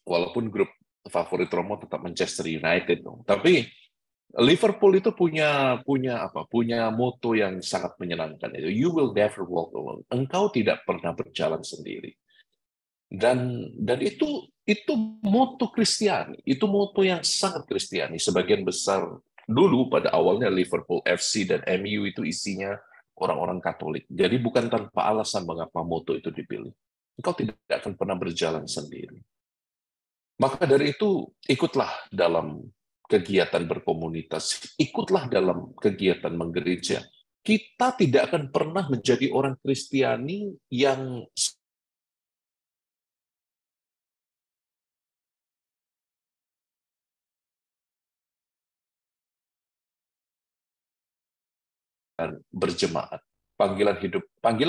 Walaupun grup favorit Romo tetap Manchester United dong. Tapi Liverpool itu punya moto yang sangat menyenangkan itu. You will never walk alone. Engkau tidak pernah berjalan sendiri. Dan itu moto Kristiani. Itu moto yang sangat Kristiani. Sebagian besar dulu pada awalnya Liverpool FC dan MU itu isinya orang-orang Katolik. Jadi bukan tanpa alasan mengapa moto itu dipilih. Engkau tidak akan pernah berjalan sendiri. Maka dari itu, ikutlah dalam kegiatan berkomunitas, ikutlah dalam kegiatan menggereja. Kita tidak akan pernah menjadi orang Kristiani yang berjemaat. Panggilan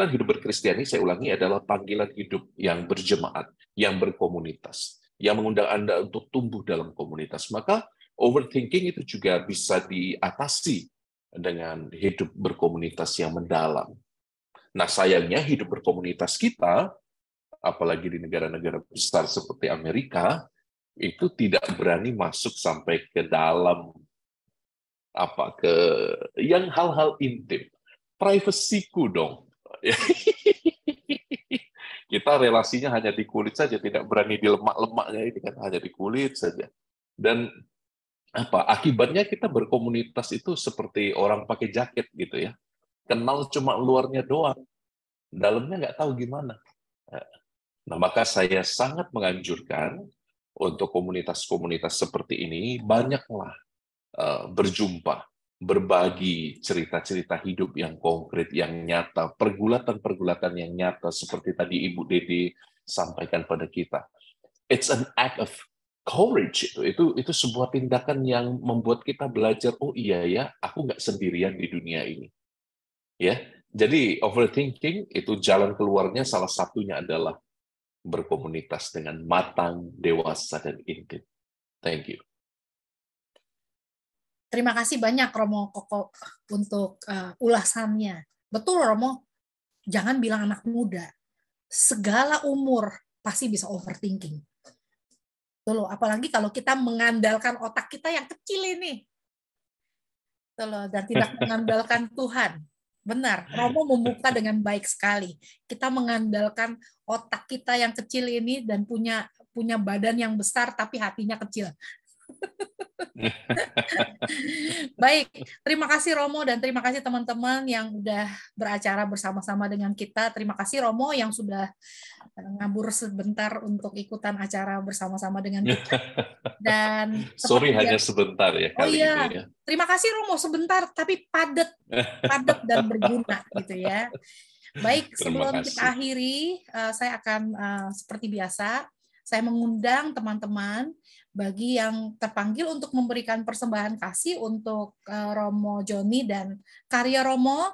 hidup berkristiani, saya ulangi, adalah panggilan hidup yang berjemaat, yang berkomunitas, yang mengundang Anda untuk tumbuh dalam komunitas. Maka overthinking itu juga bisa diatasi dengan hidup berkomunitas yang mendalam. Nah, sayangnya hidup berkomunitas kita, apalagi di negara-negara besar seperti Amerika, itu tidak berani masuk sampai ke dalam yang hal-hal intim. Privasiku dong. Kita relasinya hanya di kulit saja, tidak berani di lemak-lemaknya ini kan, hanya di kulit saja. Dan akibatnya kita berkomunitas itu seperti orang pakai jaket gitu ya. Kenal cuma luarnya doang, dalamnya nggak tahu gimana. Nah, maka saya sangat menganjurkan untuk komunitas-komunitas seperti ini banyaklah berjumpa, berbagi cerita-cerita hidup yang konkret, yang nyata, pergulatan-pergulatan yang nyata seperti tadi Ibu Dede sampaikan pada kita. It's an act of courage. Itu sebuah tindakan yang membuat kita belajar, oh iya ya, aku nggak sendirian di dunia ini. Ya, jadi overthinking itu jalan keluarnya salah satunya adalah berkomunitas dengan matang, dewasa, dan intim. Thank you. Terima kasih banyak Romo Koko untuk ulasannya. Betul Romo, jangan bilang anak muda. Segala umur pasti bisa overthinking. Tuh loh, apalagi kalau kita mengandalkan otak kita yang kecil ini. Tuh loh, dan tidak mengandalkan Tuhan. Benar, Romo membuka dengan baik sekali. Kita mengandalkan otak kita yang kecil ini dan punya badan yang besar tapi hatinya kecil. Baik, terima kasih Romo dan terima kasih teman-teman yang udah beracara bersama-sama dengan kita. Terima kasih Romo yang sudah ngabur sebentar untuk ikutan acara bersama-sama dengan kita. Dan sorry hanya sebentar ya kali ini ya. Terima kasih Romo sebentar tapi padat dan berguna gitu ya. Baik, sebelum kita akhiri, saya akan seperti biasa saya mengundang teman-teman bagi yang terpanggil untuk memberikan persembahan kasih untuk Romo Joni dan karya Romo.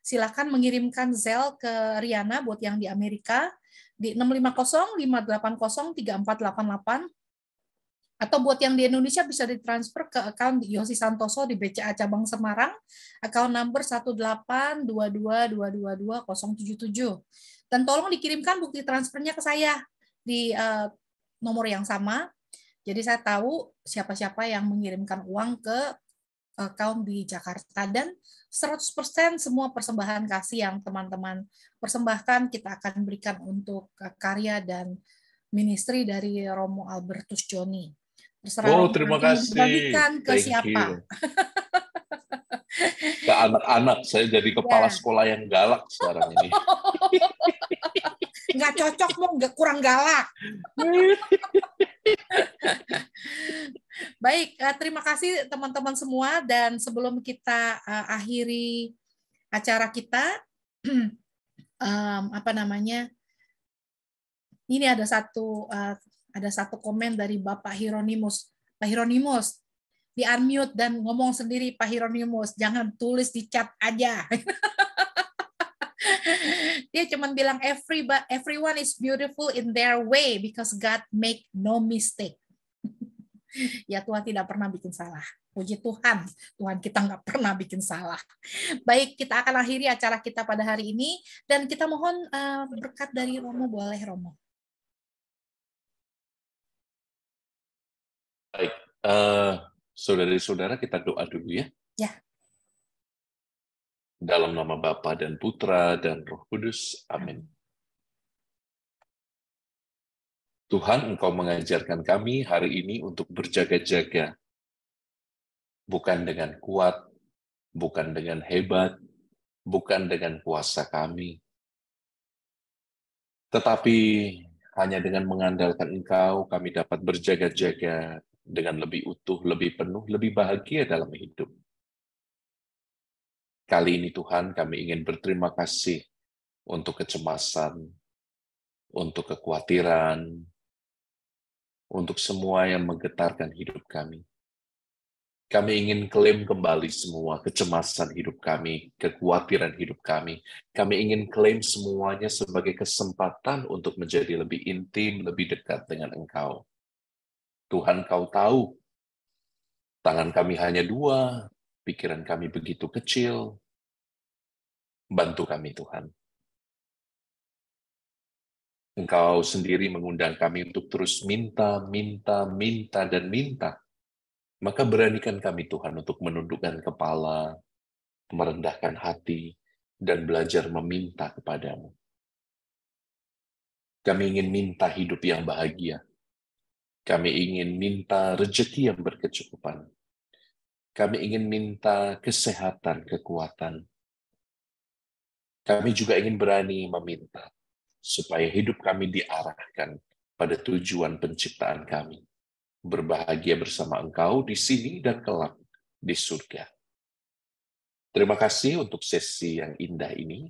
silakan mengirimkan Zelle ke Riana buat yang di Amerika di 650-580-3488. Atau buat yang di Indonesia bisa ditransfer ke akun Yosi Santoso di BCA Cabang Semarang, akun number 18222222077. Dan tolong dikirimkan bukti transfernya ke saya di nomor yang sama. Jadi saya tahu siapa-siapa yang mengirimkan uang ke akun di Jakarta, dan 100% semua persembahan kasih yang teman-teman persembahkan kita akan berikan untuk karya dan ministry dari Romo Albertus Joni. Terserah terima kasih. Bagikan ke siapa. Ke anak-anak, saya jadi kepala sekolah yang galak sekarang ini. Nggak cocok, mau nggak, kurang galak. Baik, terima kasih teman-teman semua, dan sebelum kita akhiri acara kita, ini ada satu komen dari Bapak Hieronymus. Pak Hieronymus, di-unmute dan ngomong sendiri Pak Hieronymus, jangan tulis di chat aja. Dia cuma bilang everyone is beautiful in their way because God make no mistake. Ya, Tuhan tidak pernah bikin salah. Puji Tuhan, Tuhan kita nggak pernah bikin salah. Baik, kita akan akhiri acara kita pada hari ini, dan kita mohon berkat dari Romo. Boleh, Romo? Baik, saudara-saudara, kita doa dulu ya. Ya. Dalam nama Bapa dan Putra dan Roh Kudus. Amin. Tuhan, Engkau mengajarkan kami hari ini untuk berjaga-jaga. Bukan dengan kuat, bukan dengan hebat, bukan dengan kuasa kami. Tetapi hanya dengan mengandalkan Engkau, kami dapat berjaga-jaga dengan lebih utuh, lebih penuh, lebih bahagia dalam hidup. Kali ini Tuhan, kami ingin berterima kasih untuk kecemasan, untuk kekhawatiran, untuk semua yang menggetarkan hidup kami. Kami ingin klaim kembali semua kecemasan hidup kami, kekhawatiran hidup kami. Kami ingin klaim semuanya sebagai kesempatan untuk menjadi lebih intim, lebih dekat dengan Engkau. Tuhan, Kau tahu, tangan kami hanya 2, pikiran kami begitu kecil. Bantu kami, Tuhan. Engkau sendiri mengundang kami untuk terus minta, dan minta. Maka beranikan kami, Tuhan, untuk menundukkan kepala, merendahkan hati, dan belajar meminta kepadamu. Kami ingin minta hidup yang bahagia. Kami ingin minta rezeki yang berkecukupan. Kami ingin minta kesehatan, kekuatan. Kami juga ingin berani meminta supaya hidup kami diarahkan pada tujuan penciptaan kami. Berbahagia bersama Engkau di sini dan kelak di surga. Terima kasih untuk sesi yang indah ini.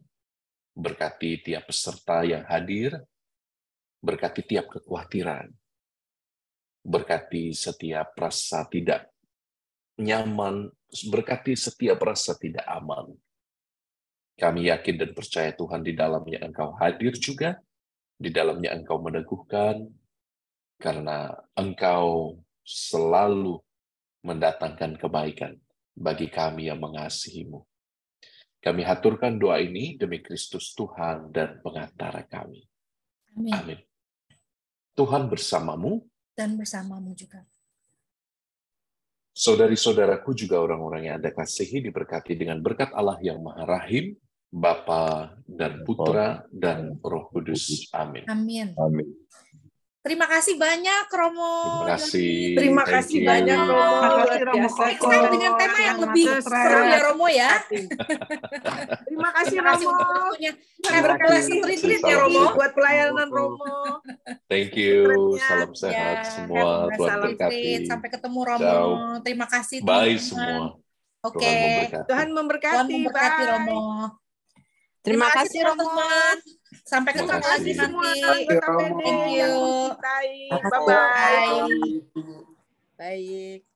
Berkati tiap peserta yang hadir, berkati tiap kekhawatiran, berkati setiap rasa tidak nyaman, berkati setiap rasa tidak aman. Kami yakin dan percaya Tuhan, di dalamnya Engkau hadir juga, di dalamnya Engkau meneguhkan, karena Engkau selalu mendatangkan kebaikan bagi kami yang mengasihi-Mu. Kami haturkan doa ini demi Kristus Tuhan dan pengantara kami. Amin. Amin. Tuhan bersamamu. Dan bersamamu juga. Saudari-saudaraku, juga orang-orang yang Anda kasihi, diberkati dengan berkat Allah yang Maha Rahim, Bapa dan Putra dan Roh Kudus. Amin. Amin. Amin. Terima kasih banyak, Romo. Terima kasih banyak, Romo. Luar biasa. Kita dengan tema yang lebih seru ya, Romo ya. Terima kasih, Romo. Terima kasih ya, Romo. Buat pelayanan, Romo. Thank you. Salam sehat semua. Tuhan berkati. Sampai ketemu, Romo. Terima kasih, Bye semua. Oke. Tuhan memberkati. Tuhan memberkati, Romo. Terima kasih, Romo. Sampai ketemu lagi nanti. Thank you. Bye-bye. Baik.